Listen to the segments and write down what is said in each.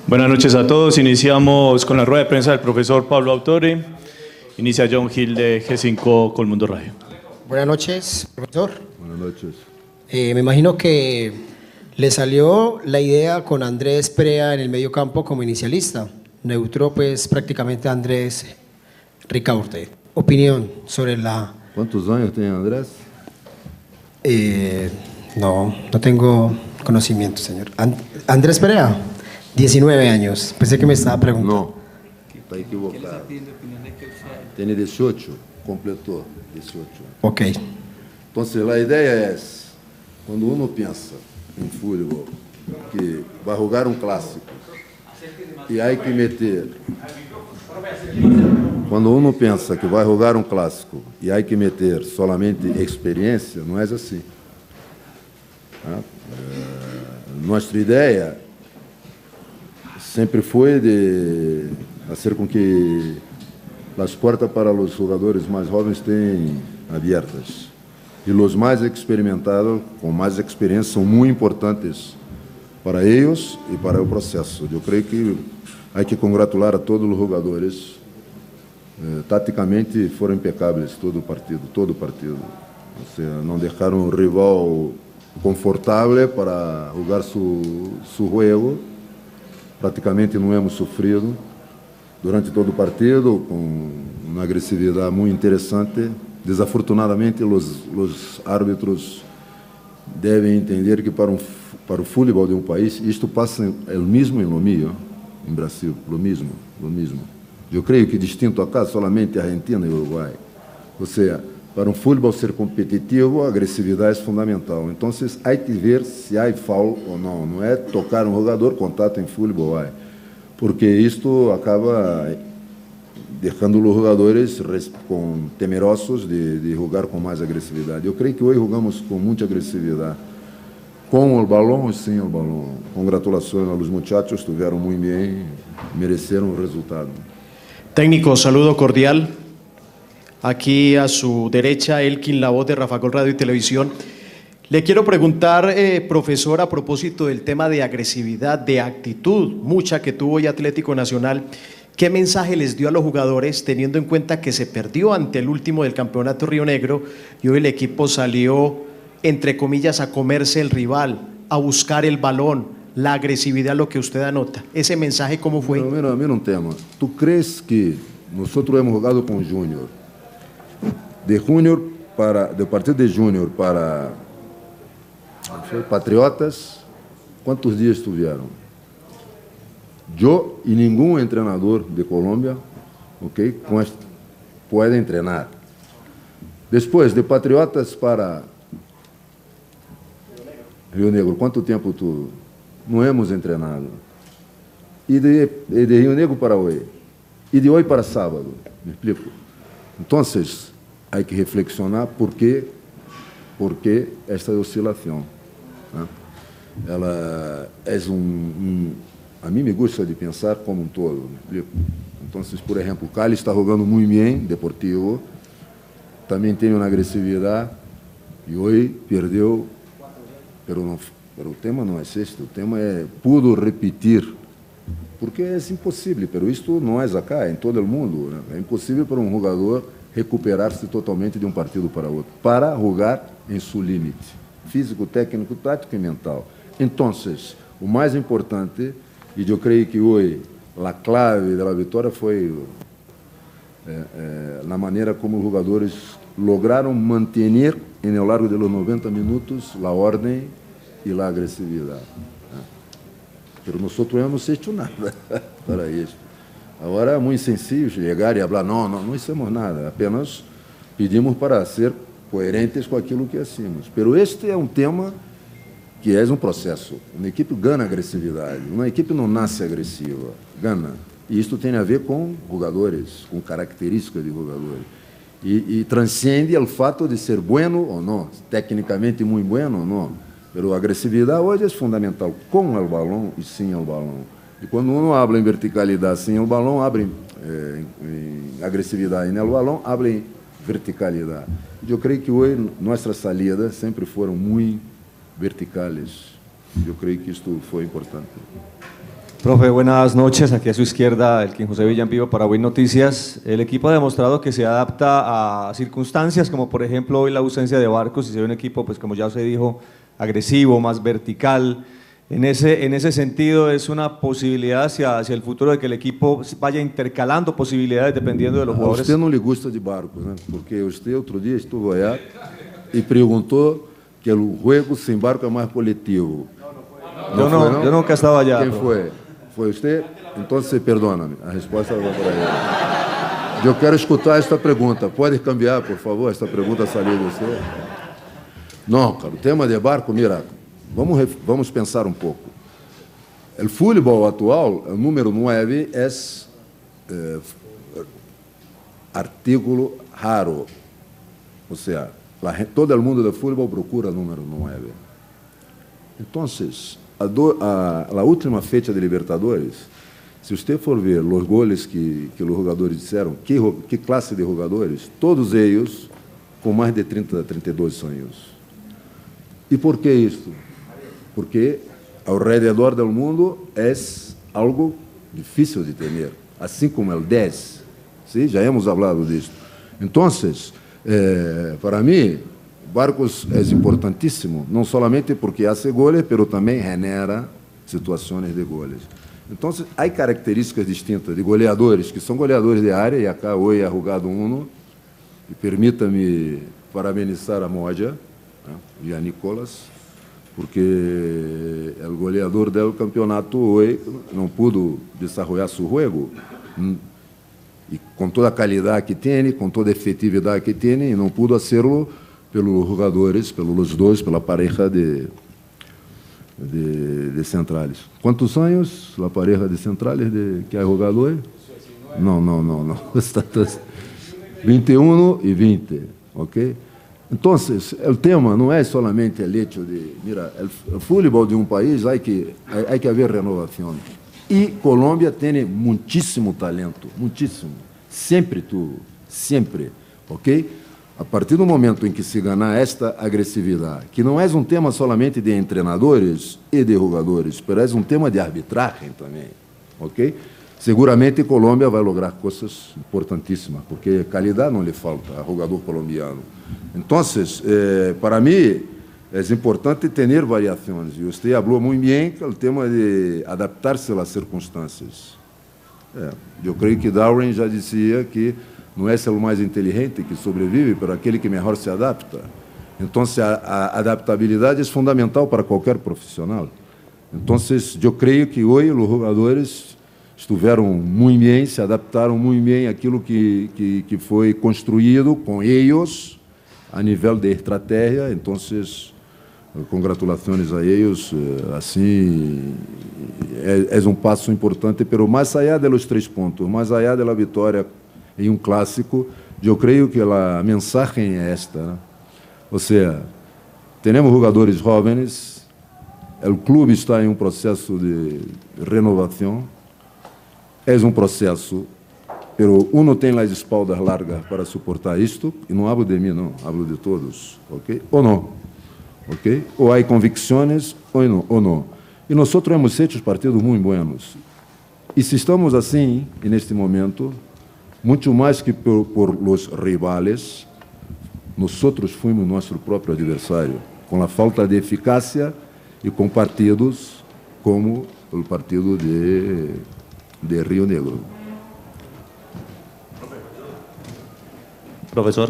Buenas noches a todos. Iniciamos con la rueda de prensa del profesor Pablo Autore. Inicia John Gil de G5 Colmundo Radio. Buenas noches, profesor. Buenas noches. Me imagino que le salió la idea con Andrés Perea en el medio campo como inicialista. Neutro, pues, prácticamente Andrés Ricaurte. Opinión sobre la... ¿Cuántos años tiene Andrés? No tengo conocimiento, señor. Andrés Perea, 19 años. Pensé que me estaba preguntando. No, está equivocado. Tiene 18, completou 18. Ok. Entonces, la idea es, cuando uno piensa en fútbol, que va a jugar un clásico y hay que meter... Quando uno pensa que vai jogar um clássico e há que meter solamente experiência, não é assim. Nossa ideia sempre foi de fazer com que as portas para os jogadores mais jovens estejam abertas. E os mais experimentados, com mais experiência, são muito importantes para eles e para o processo. Eu creio que há que congratular a todos os jogadores. Taticamente foram impecáveis todo o partido. Ou seja, não deixaram o rival confortável para jogar seu jogo. Praticamente não hemos sofrido durante todo o partido, com uma agressividade muito interessante. Desafortunadamente, os árbitros devem entender que para o futebol de um país, isto passa o mesmo em Lomio, em Brasil, o mesmo. Eu creio que distinto acá solamente Argentina e Uruguai. Ou seja, para um futebol ser competitivo, a agressividade é fundamental. Então, há que ver se há foul ou não. Não é tocar um jogador, contato em futebol, porque isto acaba deixando os jogadores temerosos de jogar com mais agressividade. Eu creio que hoje jogamos com muita agressividade. Com o balão e sem o balão. Congratulações aos muchachos, estiveram muito bem, mereceram o resultado. Técnico, saludo cordial. Aquí a su derecha, Elkin, la voz de Rafa Gol Radio y Televisión. Le quiero preguntar, profesor, a propósito del tema de agresividad, de actitud, mucha que tuvo hoy Atlético Nacional. ¿Qué mensaje les dio a los jugadores, teniendo en cuenta que se perdió ante el último del campeonato Río Negro y hoy el equipo salió, entre comillas, a comerse el rival, a buscar el balón? La agresividad, lo que usted anota. ¿Ese mensaje cómo fue? Mira un tema. ¿Tú crees que nosotros hemos jugado con Junior? De partido de Junior para Patriotas, ¿cuántos días estuvieron? Yo y ningún entrenador de Colombia, puede entrenar. Después, de Patriotas para Río Negro, ¿cuánto tiempo tú? Não hemos treinado. E de Rio Negro para hoje. E de hoje para sábado. Me explico? Então, há que reflexionar por que esta oscilação. Ela é a mim me gusta de pensar como um todo. Me explico? Então, por exemplo, o Cali está jogando muito bem, Deportivo. Também tem uma agressividade. E hoje perdeu, Pero o tema não é este, o tema é pudo repetir, porque é impossível, pero isto não é acá, é em todo o mundo. Né? É impossível para um jogador recuperar-se totalmente de um partido para outro, para jogar em seu limite, físico, técnico, tático e mental. Então, o mais importante, e eu creio que hoje a clave da vitória foi na maneira como os jogadores lograram manter, no largo dos 90 minutos, a ordem e a agressividade. Mas nós não hemos feito nada para isso. Agora é muito sencillo chegar e falar, não hicimos nada, apenas pedimos para ser coerentes com aquilo que hacemos. Mas este é um tema que é um processo. Uma equipe ganha agressividade, uma equipe não nasce agressiva, ganha. E isto tem a ver com jogadores, com características de jogadores. E transcende o fato de ser bueno ou não, tecnicamente muito bueno ou não. Pero a agressividade hoje é fundamental com o balão e sem o balão. E quando uno habla em verticalidade sem o balão, abre em agressividade no balão, abre em verticalidade. Eu creio que hoje nossas salidas sempre foram muito verticales. Eu creio que isto foi importante. Profe, buenas noches. Aquí a su izquierda, Elkin José Villampivo para Win Noticias. El equipo ha demostrado que se adapta a circunstancias, como por ejemplo hoy la ausencia de Barcos, y se ve un equipo, pues como ya se dijo, agresivo, más vertical. En ese sentido, ¿es una posibilidad hacia el futuro de que el equipo vaya intercalando posibilidades dependiendo de los jugadores? A usted não lhe gusta de Barcos, né? Porque usted outro dia estuvo allá e perguntou que o jogo sem Barco é mais coletivo. Yo nunca estaba allá. Quem foi? Foi você? Então, perdona-me, a resposta vai para ele. Eu quero escutar esta pergunta. Pode cambiar, por favor, esta pergunta saiu de você? Não, cara, o tema de Barco, mira, vamos pensar um pouco. O futebol atual, o número 9 é artículo raro. Ou seja, todo o mundo do futebol procura o número 9. Então, a última fecha de Libertadores, se você for ver os goles que os jogadores disseram, que classe de jogadores, todos eles com mais de 30 a 32 anos. E por que isso? Porque ao redor do mundo é algo difícil de ter, assim como o 10. ¿Sí? Já hemos falado disso. Então, para mim, Barcos é importantíssimo, não somente porque hace goles, mas também genera situações de goles. Então, há características distintas de goleadores, que são goleadores de área, e acá hoje é jogado um, e permita-me parabenizar a Moja e a Nicolas, porque o goleador do campeonato hoje não pôde desenvolver seu jogo, e com toda a qualidade que tem, com toda a efetividade que tem, e não pôde fazê-lo pelos jogadores, pelos dois, pela pareja de centrales. Quantos anos a pareja de centrales que é jogador? Não. 21 e 20, ok? Então, o tema não é somente o hecho de, mira, o futebol de um país há que haver renovação. E Colômbia tem muitíssimo talento, muitíssimo. Sempre, ok? A partir do momento em que se ganhar esta agressividade, que não é um tema somente de treinadores e de jogadores, mas é um tema de arbitragem também, ok? Seguramente Colômbia vai lograr coisas importantíssimas, porque qualidade não lhe falta a jogador colombiano. Então, para mim, é importante ter variações. E você falou muito bem que o tema de adaptar-se às circunstâncias. Eu creio que Darwin já dizia que não é o mais inteligente que sobrevive, mas aquele que melhor se adapta. Então, a adaptabilidade é fundamental para qualquer profissional. Então, eu creio que hoje os jogadores estiveram muito bem, se adaptaram muito bem àquilo que foi construído com eles a nível de estratégia. Então, congratulações a eles. Assim, é um passo importante, mas mais allá dos 3 pontos, mais allá da vitória em um clássico, eu creio que a mensagem é esta, né? Ou seja, temos jogadores jovens, o clube está em um processo de renovação, é um processo, mas uno tem as espaldas largas para suportar isto, e não hablo de mim, não, hablo de todos, ok? Ou não, ok? Ou há convicções, ou não. E nós hemos feito partidos muito buenos. E se estamos assim, neste momento, muito mais que por os rivais, nós fomos nosso próprio adversário, com a falta de eficácia e com partidos como o partido de Rio Negro. Profesor,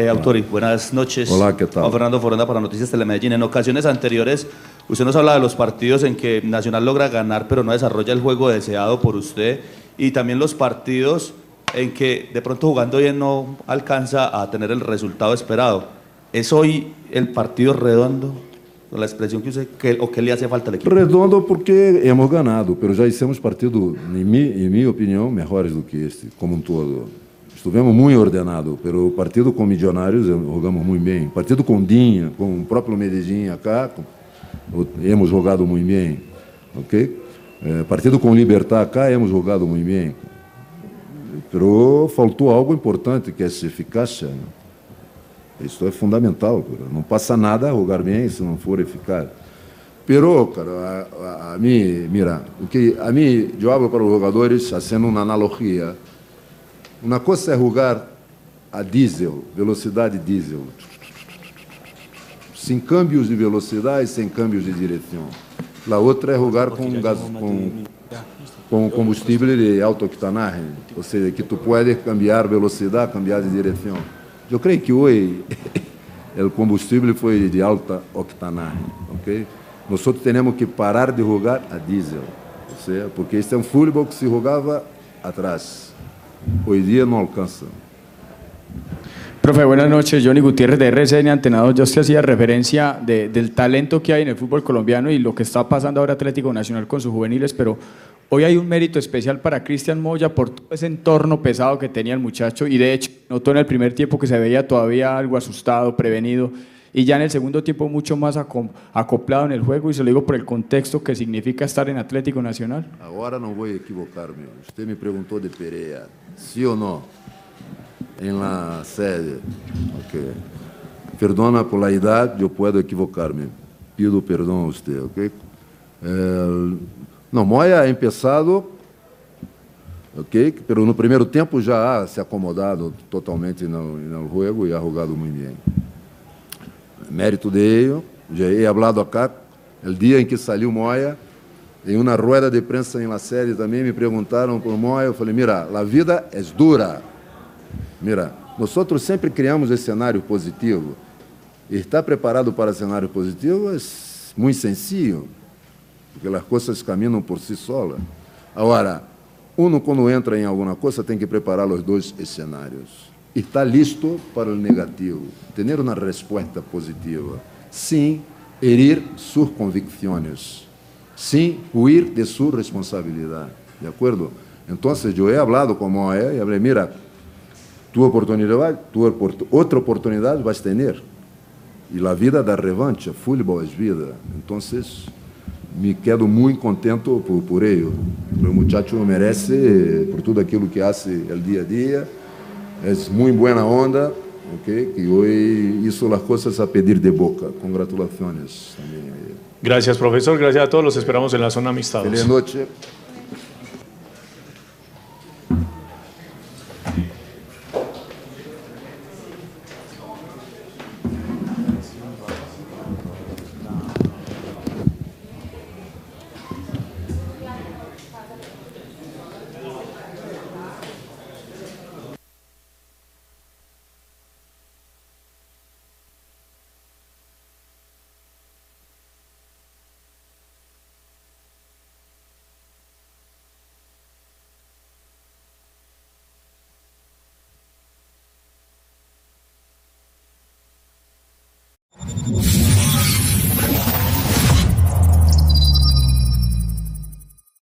Autori, buenas noches. Hola, ¿qué tal? Juan Fernando Foronda para Noticias Telemedellín. En ocasiones anteriores, usted nos habla de los partidos en que Nacional logra ganar, pero no desarrolla el juego deseado por usted, y también los partidos en que de pronto jugando bien no alcanza a tener el resultado esperado. ¿Es hoy el partido redondo? La expresión que use, ¿o qué le hace falta al equipo? Redondo porque hemos ganado, pero já hicimos partidos, em minha opinião, melhores do que este, como todo. Estivemos muito ordenados, mas o partido com Milionários jogamos muito bem. Partido com Dinha, com o próprio Medellín acá, hemos jogado muito bem, ok? Partido com Libertad acá hemos jogado muito bem, pero faltou algo importante que é essa eficácia. Isso é fundamental, cara. Não passa nada a jogar bem se não for eficaz. Pero, cara, a mim, mira, o que a mim eu hablo para os jogadores, fazendo uma analogia. Uma coisa é jogar a diesel, velocidade diesel, sem câmbios de velocidade, sem câmbios de direção. A outra é jogar com combustível de alta octanaje, ou seja, que tu pode cambiar velocidade, cambiar de direção. Eu creio que hoje o combustível foi de alta octanaje, ok? Nós temos que parar de jogar a diesel, ou seja, porque este é um futebol que se jogava atrás. Hoy día no alcanza. Profe, buenas noches. Johnny Gutiérrez de RCN Antenado. Ya usted hacía referencia del talento que hay en el fútbol colombiano y lo que está pasando ahora Atlético Nacional con sus juveniles, pero hoy hay un mérito especial para Cristian Moya por todo ese entorno pesado que tenía el muchacho y de hecho notó en el primer tiempo que se veía todavía algo asustado, prevenido y ya en el segundo tiempo mucho más acoplado en el juego y se lo digo por el contexto que significa estar en Atlético Nacional. Agora não vou equivocar-me. Você me perguntou de Pereira, sim ou não? Em la sede. Ok. Perdona por la idade, eu posso equivocar-me. Pido perdão a você, ok? Não, Moya ha empezado, ok? Pero no primeiro tempo já ha se acomodado totalmente no jogo e ha jogado muito bem. Mérito de ello, já he hablado acá, o dia em que saiu Moya, em uma rueda de prensa em la série também me perguntaram por Moya, eu falei, mira, a vida é dura. Mira, nós sempre criamos esse cenário positivo. E estar preparado para cenário positivo é muito sencillo, porque as coisas caminham por si solas. Agora, quando entra em alguma coisa, tem que preparar os dois cenários. Está listo para o negativo, ter uma resposta positiva, sem herir suas convicções, sem huir de sua responsabilidade, de acordo? Então, eu he hablado com Moya e falei, mira, outra oportunidade vais ter, e a vida da revanche, futebol é vida, então, me quedo muito contente por ele, o muchacho merece por tudo aquilo que faz o dia a dia. Es muy buena onda, okay, y hoy hizo las cosas a pedir de boca. Congratulaciones también a él. Gracias, profesor. Gracias a todos. Los esperamos en la zona amistosa. Feliz noche.